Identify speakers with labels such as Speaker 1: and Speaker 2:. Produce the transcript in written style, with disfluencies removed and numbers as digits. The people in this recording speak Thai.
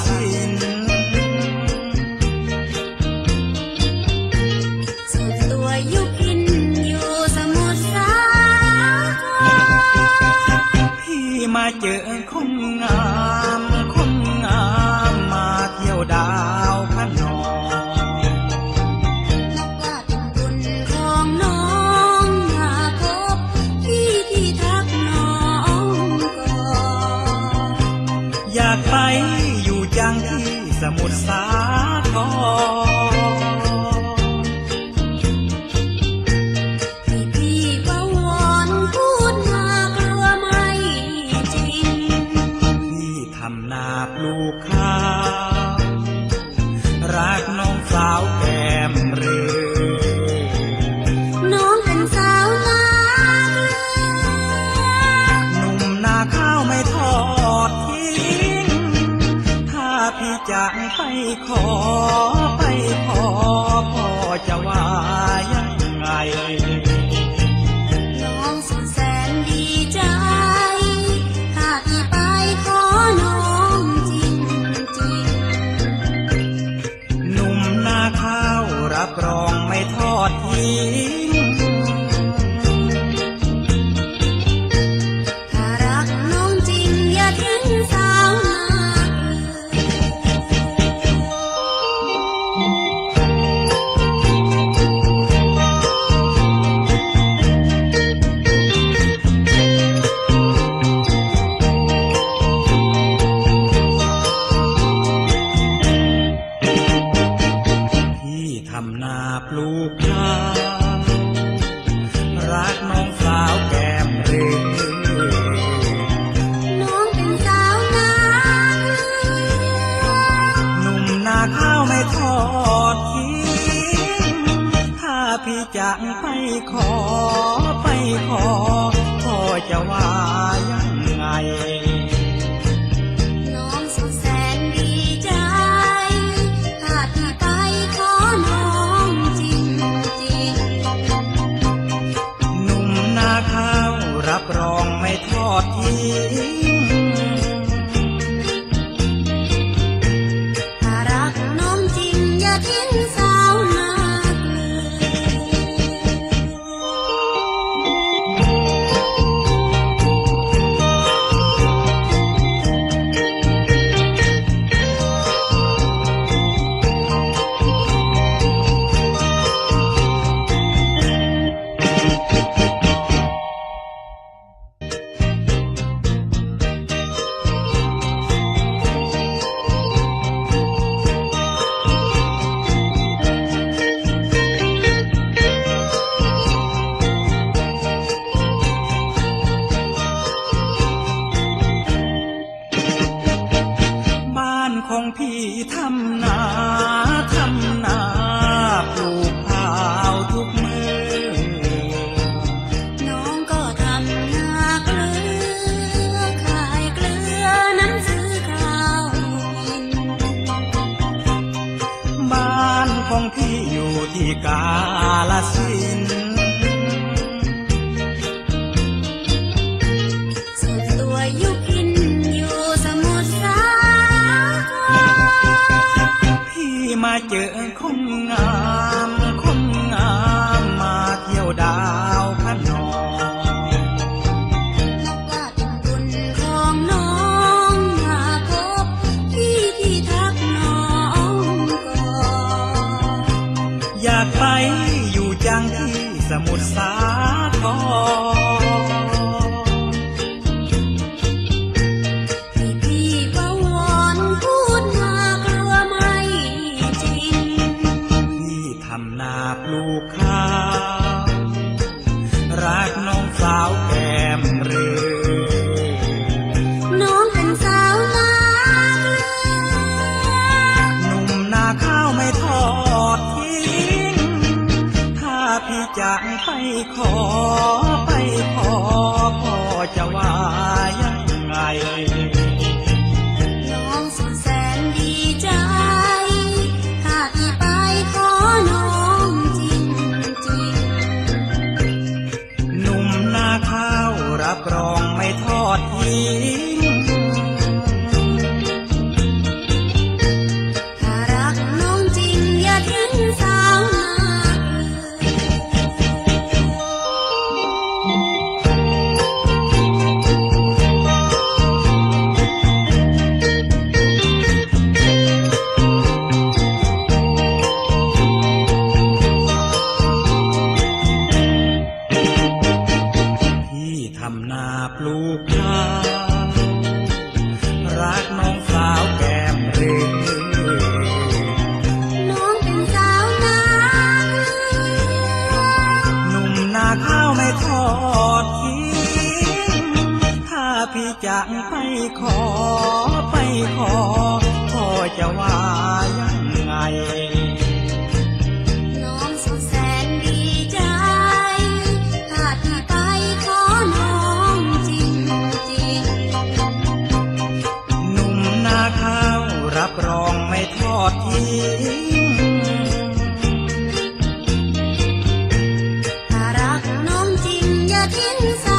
Speaker 1: สิน
Speaker 2: ส่วนตัวยุพินอยู่สมุทรสาคร
Speaker 1: พี่มาเจอคนงามคนงามมาเที่ยวดาวพะนอง
Speaker 2: นับว่าเป็นบุญของน้องมาพบพี่ที่ทักน้องก่อน
Speaker 1: อยากไปอยู่จังที่สมุทรสาคร
Speaker 2: พี่ว่าวอนพูดมากลัวไม่จริง
Speaker 1: พี่ทำนาปลูกข้าวรักน้องสาวแก้มเรือ
Speaker 2: น้องเป็นสาวนา
Speaker 1: หนุ่มนาข้าวไม่ทอดทิ้งถ้าพี่จะไปขอพ่อจะว่ายังไง
Speaker 2: น้องสุดแสนดีใจถ้าพี่ไปขอน้องจริง
Speaker 1: หนุ่มนาข้าวรับรองไม่ทอดทิ้ง
Speaker 2: ถ้ารักน้องจริงอย่าทิ้งสาวนา
Speaker 1: พี่ทำนาปลูกข้าวรักน้องสาวแก้มเรือ
Speaker 2: น้องเป็นสาวนา
Speaker 1: หนุ่มนาข้าวไม่ทอดทิ้งถ้าพี่จะไปขอพ่อจะว่ายังไง
Speaker 2: น้องสุดแสนดีใจถ้าพี่ไปขอน้องจริง
Speaker 1: หนุ่มนาข้าวรับรองไม่ทอดทิ้ง
Speaker 2: ถ้ารักน้องจริงอย่าทิ้งสาวนา
Speaker 1: บ้านของพี่ทำนาปลูกข้าวทุกมื้อ
Speaker 2: น้องก็ทำนาเกลือขายเกลือนั้นซื้อข้าวกิน
Speaker 1: บ้านของพี่อยู่ที่กาฬสินธุ์
Speaker 2: ส่วนตัวยุพินอยู่สมุทรสาคร
Speaker 1: พี่มาเจอคนงามมาเที่ยวดาวพะนอง
Speaker 2: นับว่าเป็นบุญของน้องมาพบพี่ที่ทักน้องก่อน
Speaker 1: อยากไปอยู่จังที่สมุทรสาคร
Speaker 2: พี่ว่าวอนพูดมากลัวไม่จริง
Speaker 1: พี่ทำนาปลูกข้าวรักน้องสาวแก้มเรือ
Speaker 2: น้องเป็นสาวนา
Speaker 1: หนุ่มนาข้าวไม่ทอดทิ้งถ้าพี่จะไปขอพ่อจะว่ายังไง
Speaker 2: น้องสุดแสนดีใจถ้าพี่ไปขอน้องจริง
Speaker 1: หนุ่มนาข้าวรับรองไม่ทอดทิ้ง จะว่ายังไง
Speaker 2: น้องสุดแสนดีใจถ้าที่ไปขอน้องจริงจริง
Speaker 1: หนุ่มนาข้าวรับรองไม่ทอดทิ้ง
Speaker 2: ถ้ารักน้องจริงอย่าทิ้งสา